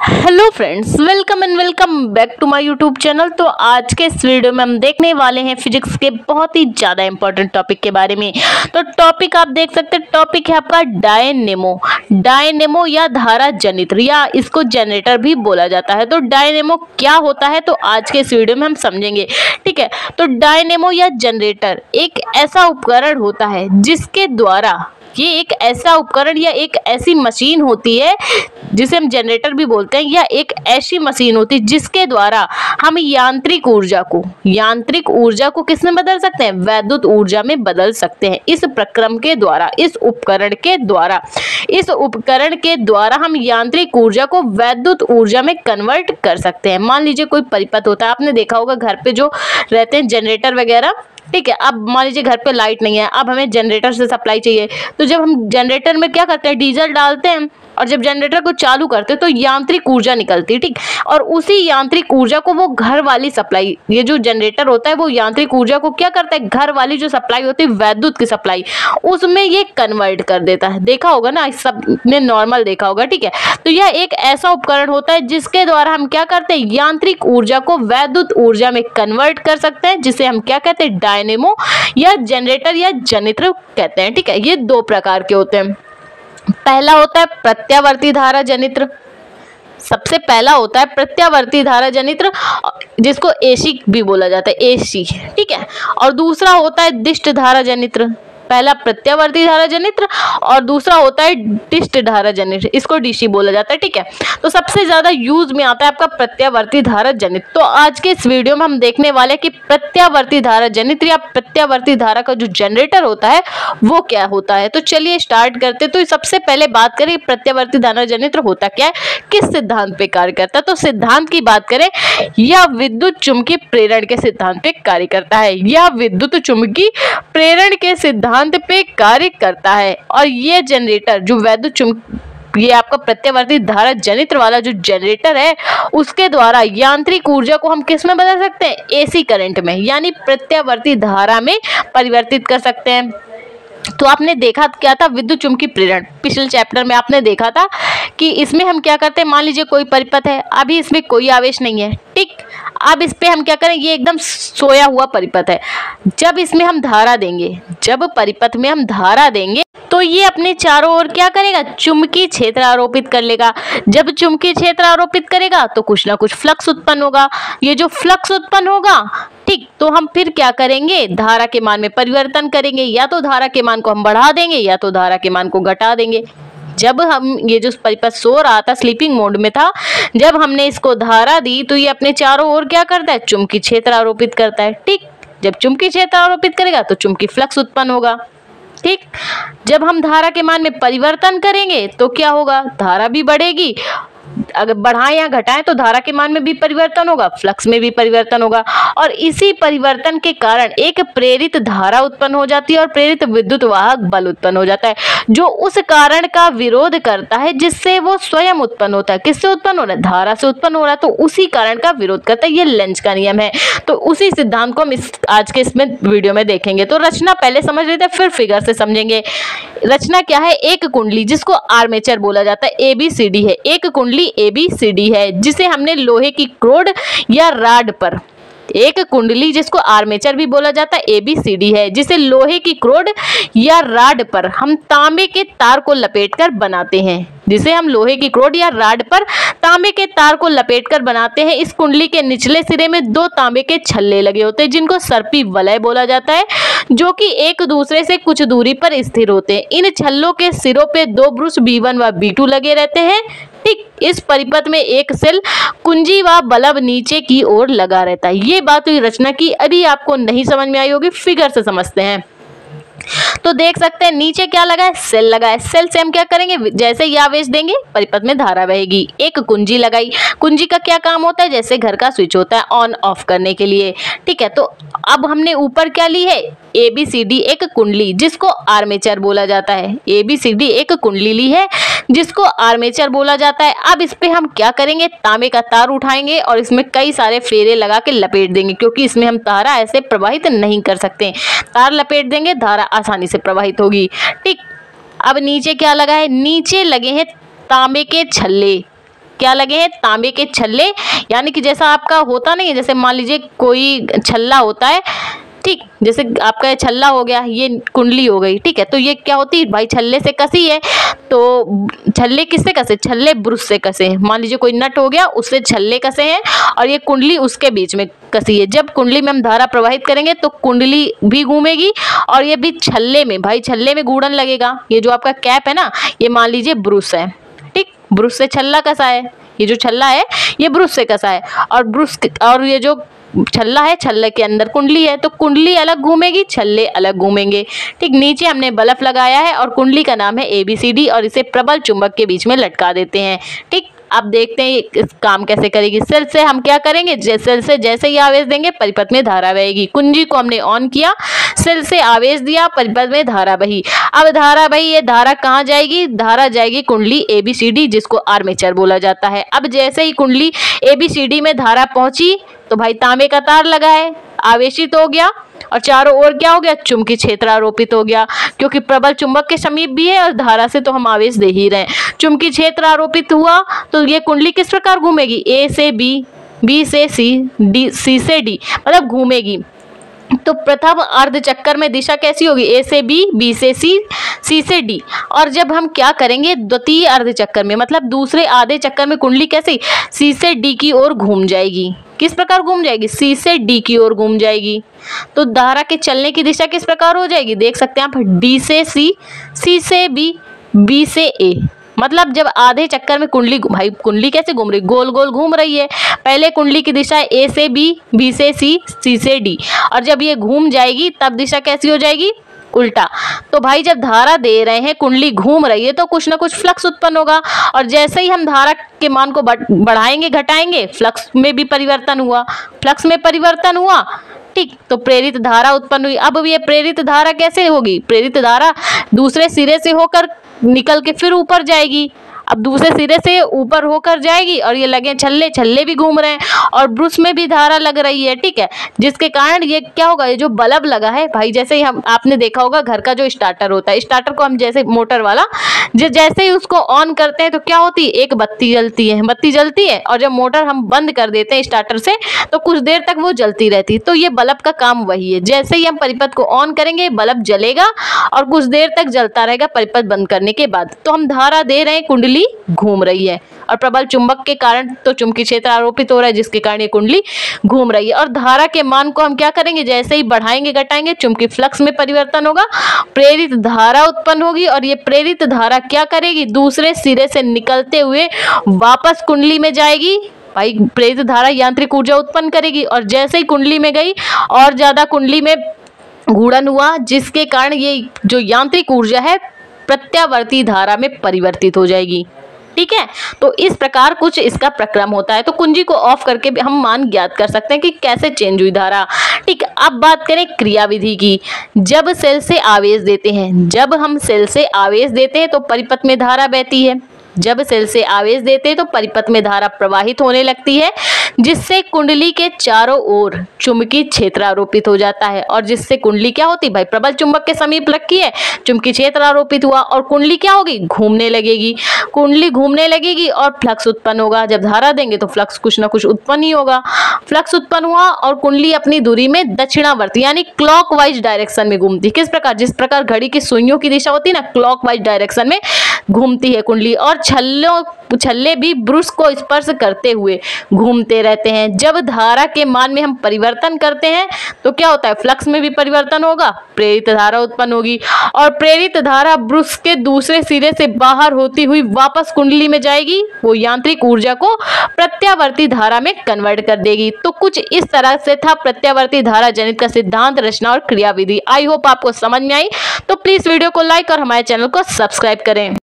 Hello friends, welcome and welcome back to my YouTube channel. तो आज के इस वीडियो में हम देखने वाले हैं फिजिक्स के बहुत ही ज़्यादा इंपॉर्टेंट टॉपिक के बारे में। तो टॉपिक आप देख सकते हैं, टॉपिक है आपका डायनेमो। डायनेमो या धारा जनित्र या इसको जनरेटर भी बोला जाता है। तो डायनेमो क्या होता है तो आज के इस वीडियो में हम समझेंगे, ठीक है। तो डायनेमो या जनरेटर एक ऐसा उपकरण होता है जिसके द्वारा, ये एक ऐसा उपकरण या एक ऐसी मशीन होती है जिसे हम जनरेटर भी बोलते हैं, या एक ऐसी मशीन होती है जिसके द्वारा हम यांत्रिक ऊर्जा को किसमें बदल सकते हैं? वैद्युत ऊर्जा में बदल सकते हैं। इस प्रक्रम के द्वारा, इस उपकरण के द्वारा हम यांत्रिक ऊर्जा को वैद्युत ऊर्जा में कन्वर्ट कर सकते हैं। मान लीजिए कोई परिपथ होता है, आपने देखा होगा घर पे जो रहते हैं जनरेटर वगैरह, ठीक है। अब मान लीजिए घर पे लाइट नहीं है, अब हमें जनरेटर से सप्लाई चाहिए। तो जब हम जनरेटर में क्या करते हैं, डीजल डालते हैं, और जब जनरेटर को चालू करते हैं तो यांत्रिक ऊर्जा निकलती है, ठीक। और उसी यांत्रिक ऊर्जा को वो घर वाली सप्लाई, ये जो जनरेटर होता है वो यांत्रिक ऊर्जा को क्या करता है, घर वाली जो सप्लाई होती है वैद्युत की सप्लाई, उसमें ये कन्वर्ट कर देता है। देखा होगा ना, सब ने नॉर्मल देखा होगा, ठीक है। तो यह एक ऐसा उपकरण होता है जिसके द्वारा हम क्या करते हैं, यांत्रिक ऊर्जा को वैद्युत ऊर्जा में कन्वर्ट कर सकते हैं, जिसे हम क्या कहते हैं, डायनेमो या जनरेटर या जनित्र कहते हैं, ठीक है। ये दो प्रकार के होते हैं। पहला होता है प्रत्यावर्ती धारा जनित्र, सबसे पहला होता है प्रत्यावर्ती धारा जनित्र, जिसको एसी भी बोला जाता है, एसी, ठीक है। और दूसरा होता है दिष्ट धारा जनित्र। पहला प्रत्यावर्ती धारा जनित्र और दूसरा होता है दिष्ट धारा जनित्र, इसको डीसी बोला जाता है, ठीक है। तो सबसे ज्यादा यूज में आता है आपका प्रत्यावर्ती धारा जनित्र। तो आज के इस वीडियो में हम देखने वाले हैं कि प्रत्यावर्ती धारा जनित्र या प्रत्यावर्ती धारा का जो जनरेटर होता है वो क्या होता है। तो चलिए स्टार्ट करते। तो सबसे पहले बात करें प्रत्यावर्ती धारा जनित्र होता क्या है, किस सिद्धांत पे कार्य करता है। तो सिद्धांत की बात करें, यह विद्युत चुम्बकीय प्रेरण के सिद्धांत पे कार्य करता है। यह विद्युत चुम्बकीय प्रेरण के सिद्धांत पे कार्य करता है। और ये जनरेटर जो ये आपका प्रत्यावर्ती धारा जनित्र वाला जो जनरेटर है, उसके द्वारा यांत्रिक ऊर्जा को हम किस में बदल सकते हैं, एसी करंट में, यानी प्रत्यावर्ती धारा में परिवर्तित कर सकते हैं। तो आपने देखा क्या था, विद्युत चुम्बकीय प्रेरण, पिछले चैप्टर में आपने देखा था कि इसमें हम क्या करते हैं, मान लीजिए कोई परिपथ है, अभी इसमें कोई आवेश नहीं है, ठीक। अब इस पे हम क्या करें, ये एकदम सोया हुआ परिपथ है। जब इसमें हम धारा देंगे, जब परिपथ में हम धारा देंगे तो ये अपने चारों ओर क्या करेगा, चुंबकीय क्षेत्र आरोपित कर लेगा। जब चुंबकीय क्षेत्र आरोपित करेगा तो कुछ ना कुछ फ्लक्स उत्पन्न होगा। ये जो फ्लक्स उत्पन्न होगा, ठीक, तो हम फिर क्या करेंगे, धारा के मान में परिवर्तन करेंगे। या तो धारा के मान को हम बढ़ा देंगे या तो धारा के मान को घटा देंगे। जब हम, ये जो परिपथ सो रहा था, स्लीपिंग मोड में था, जब हमने इसको धारा दी तो ये अपने चारों ओर क्या करता है, चुंबकीय क्षेत्र आरोपित करता है, ठीक। जब चुंबकीय क्षेत्र आरोपित करेगा तो चुंबकीय फ्लक्स उत्पन्न होगा, ठीक। जब हम धारा के मान में परिवर्तन करेंगे तो क्या होगा, धारा भी बढ़ेगी, अगर बढ़ाएं या घटाएं तो धारा के मान में भी परिवर्तन होगा, फ्लक्स में भी परिवर्तन होगा। और इसी परिवर्तन के कारण एक प्रेरित धारा उत्पन्न हो जाती है और प्रेरित विद्युत वाहक बल उत्पन्न हो जाता है, जो उस कारण का विरोध करता है जिससे वो स्वयं उत्पन्न होता है। किससे उत्पन्न हो रहा है, धारा से उत्पन्न हो रहा है, तो उसी कारण का विरोध करता है। ये लेंज का नियम है। तो उसी सिद्धांत को हम आज के इसमें वीडियो में देखेंगे। तो रचना पहले समझ लेते हैं, फिर फिगर से समझेंगे। रचना क्या है, एक कुंडली जिसको आर्मेचर बोला जाता है, ABCD है, एक कुंडली ABCD है, जिसे हमने लोहे की क्रोड या राड पर, एक कुंडली जिसको आर्मेचर भी बोला जाता है, ABCD है, जिसे लोहे की क्रोड या राड पर हम तांबे के तार को लपेटकर बनाते हैं, जिसे हम लोहे की क्रोड या राड पर तांबे के तार को लपेटकर बनाते हैं। इस कुंडली के निचले सिरे में दो तांबे के छल्ले लगे होते हैं, जिनको सर्पी वलय बोला जाता है, जो कि एक दूसरे से कुछ दूरी पर स्थिर होते हैं। इन छल्लों के सिरों पे दो ब्रुश B1 व B2 लगे रहते हैं, ठीक। इस परिपथ में एक सेल कुंजी व बल्ब नीचे की ओर लगा रहता है। ये बात हुई रचना की। अभी आपको नहीं समझ में आई होगी, फिगर से समझते हैं। तो देख सकते हैं नीचे क्या लगा है, सेल लगा है। सेल से हम क्या करेंगे, जैसे ही आवेश देंगे परिपथ में धारा बहेगी। एक कुंजी लगाई, कुंजी का क्या काम होता है, जैसे घर का स्विच होता है ऑन ऑफ करने के लिए, ठीक है। तो अब हमने ऊपर क्या ली है, ABCD एक कुंडली जिसको आर्मेचर बोला जाता है, ABCD एक कुंडली ली है जिसको आर्मेचर बोला जाता है। अब इस पे हम क्या करेंगे, तांबे का तार उठाएंगे और इसमें कई सारे फेरे लगा के लपेट देंगे, क्योंकि इसमें हम धारा ऐसे प्रवाहित नहीं कर सकते। तार लपेट देंगे, धारा आसानी से प्रवाहित होगी, ठीक। अब नीचे क्या लगा है, नीचे लगे हैं तांबे के छल्ले, क्या लगे हैं, तांबे के छल्ले, यानी कि जैसा आपका होता नहीं है, जैसे मान लीजिए कोई छल्ला होता है, ठीक, जैसे आपका ये छल्ला हो गया, ये कुंडली हो गई, ठीक है। तो ये क्या होती है भाई, छल्ले से कसी है, तो छल्ले किससे कसे, छल्ले ब्रुश से कसे हैं। मान लीजिए कोई नट हो गया, उससे छल्ले कसे हैं और ये कुंडली उसके बीच में कसी है। जब कुंडली में हम धारा प्रवाहित करेंगे तो कुंडली भी घूमेगी और ये भी छल्ले में, भाई छल्ले में गुड़न लगेगा। ये जो आपका कैप है ना, ये मान लीजिए ब्रुश है, ठीक, ब्रुश से छल्ला कसा है, ये जो छल्ला है ये ब्रुश से कसा है, और ब्रुश और ये जो छल्ला है, छल्ले के अंदर कुंडली है, तो कुंडली अलग घूमेगी, छल्ले अलग घूमेंगे, ठीक। नीचे हमने बल्ब लगाया है और कुंडली का नाम है ABCD और इसे प्रबल चुंबक के बीच में लटका देते हैं, ठीक। अब देखते हैं इस काम कैसे करेगी। सेल से हम क्या करेंगे, सेल से जैसे ही आवेश देंगे परिपथ में धारा बहेगी। कुंजी को हमने ऑन किया, सेल से आवेश दिया, परिपथ में धारा बही। अब धारा बही, ये धारा कहाँ जाएगी, धारा जाएगी कुंडली ABCD, जिसको आर्मेचर बोला जाता है। अब जैसे ही कुंडली ABCD में धारा पहुंची तो भाई तांबे का तार लगा है, आवेशित हो गया और चारों ओर क्या हो गया, चुंबकीय क्षेत्र आरोपित हो गया, क्योंकि प्रबल चुंबक के समीप भी है और धारा से तो हम आवेश दे ही रहे हैं। चुंबकीय क्षेत्र आरोपित हुआ तो ये कुंडली किस प्रकार घूमेगी, A से B, B से C, C से D, मतलब घूमेगी। तो प्रथम अर्ध चक्कर में दिशा कैसी होगी, A से B, B से C, C से D। और जब हम क्या करेंगे, द्वितीय अर्ध चक्कर में, मतलब दूसरे आधे चक्कर में कुंडली कैसी, C से D की ओर घूम जाएगी। किस प्रकार घूम जाएगी, C से D की ओर घूम जाएगी। तो धारा के चलने की दिशा किस प्रकार हो जाएगी, देख सकते हैं आप, D से C, C से B, B से A। मतलब जब आधे चक्कर में कुंडली, भाई कुंडली कैसे घूम रही, गोल गोल घूम रही है। पहले कुंडली की दिशा है A से B, B से C, C से D, और जब ये घूम जाएगी तब दिशा कैसी हो जाएगी, उल्टा। तो भाई जब धारा दे रहे हैं, कुंडली घूम रही है, तो कुछ ना कुछ फ्लक्स उत्पन्न होगा, और जैसे ही हम धारा के मान को बढ़ाएंगे घटाएंगे, फ्लक्स में भी परिवर्तन हुआ, फ्लक्स में परिवर्तन हुआ, ठीक। तो प्रेरित धारा उत्पन्न हुई। अब ये प्रेरित धारा कैसे होगी, प्रेरित धारा दूसरे सिरे से होकर निकल के फिर ऊपर जाएगी। अब दूसरे सिरे से ऊपर होकर जाएगी और ये लगे छल्ले, छल्ले भी घूम रहे हैं और ब्रुश में भी धारा लग रही है, ठीक है। जिसके कारण ये क्या होगा, ये जो बल्ब लगा है भाई, जैसे ही हम, आपने देखा होगा घर का जो स्टार्टर होता है, स्टार्टर को हम जैसे मोटर वाला जैसे ही उसको ऑन करते हैं तो क्या होती है, एक बत्ती जलती है, बत्ती जलती है, और जब मोटर हम बंद कर देते हैं स्टार्टर से तो कुछ देर तक वो जलती रहती है। तो ये बल्ब का काम वही है, जैसे ही हम परिपथ को ऑन करेंगे बल्ब जलेगा और कुछ देर तक जलता रहेगा परिपथ बंद करने के बाद। तो हम धारा दे रहे हैं, कुंडली घूम रही है, और प्रबल चुंबक के कारण तो चुंबकीय क्षेत्र आरोपित हो रहा है, जिसके कारण ये कुंडली घूम रही है। और धारा के मान को हम क्या करेंगे, जैसे ही बढ़ाएंगे घटाएंगे, चुंबकीय फ्लक्स में परिवर्तन होगा, प्रेरित धारा उत्पन्न होगी, और ये प्रेरित धारा क्या करेगी, दूसरे सिरे से निकलते हुए वापस कुंडली में जाएगी। भाई प्रेरित धारा यांत्रिक ऊर्जा उत्पन्न करेगी, और जैसे ही कुंडली में गई और ज्यादा कुंडली में घूर्णन हुआ, जिसके कारण ये जो यांत्रिक ऊर्जा है प्रत्यावर्ती धारा में परिवर्तित हो जाएगी, ठीक है। तो इस प्रकार कुछ इसका प्रक्रम होता है। तो कुंजी को ऑफ करके भी हम मान ज्ञात कर सकते हैं कि कैसे चेंज हुई धारा, ठीक। अब बात करें क्रियाविधि की। जब सेल से आवेश देते हैं, जब हम सेल से आवेश देते हैं तो परिपथ में धारा बहती है। जब सेल से आवेश देते हैं तो परिपथ में धारा प्रवाहित होने लगती है, जिससे कुंडली के चारों ओर चुंबकीय क्षेत्र आरोपित हो जाता है, और जिससे कुंडली क्या होती है, भाई प्रबल चुंबक के समीप रखी है, चुंबकीय क्षेत्र आरोपित हुआ और कुंडली क्या होगी, घूमने लगेगी। कुंडली घूमने लगेगी और फ्लक्स उत्पन्न होगा। जब धारा देंगे तो फ्लक्स कुछ ना कुछ उत्पन्न ही होगा। फ्लक्स उत्पन्न हुआ और कुंडली अपनी दूरी में दक्षिणावर्ती यानी क्लॉकवाइज डायरेक्शन में घूमती। किस प्रकार, जिस प्रकार घड़ी की सुइयों की दिशा होती है ना, क्लॉकवाइज डायरेक्शन में घूमती है कुंडली, और छल्ले भी ब्रुश को स्पर्श करते हुए घूमते रहते हैं। जब धारा के मान में हम परिवर्तन करते हैं तो क्या होता है, फ्लक्स में भी परिवर्तन होगा, प्रेरित धारा उत्पन्न होगी, और प्रेरित धारा ब्रुश के दूसरे सिरे से बाहर होती हुई वापस कुंडली में जाएगी। वो यांत्रिक ऊर्जा को प्रत्यावर्ती धारा में कन्वर्ट कर देगी। तो कुछ इस तरह से था प्रत्यावर्ती धारा जनित का सिद्धांत, रचना और क्रियाविधि। आई होप आपको समझ में आई। तो प्लीज वीडियो को लाइक और हमारे चैनल को सब्सक्राइब करें।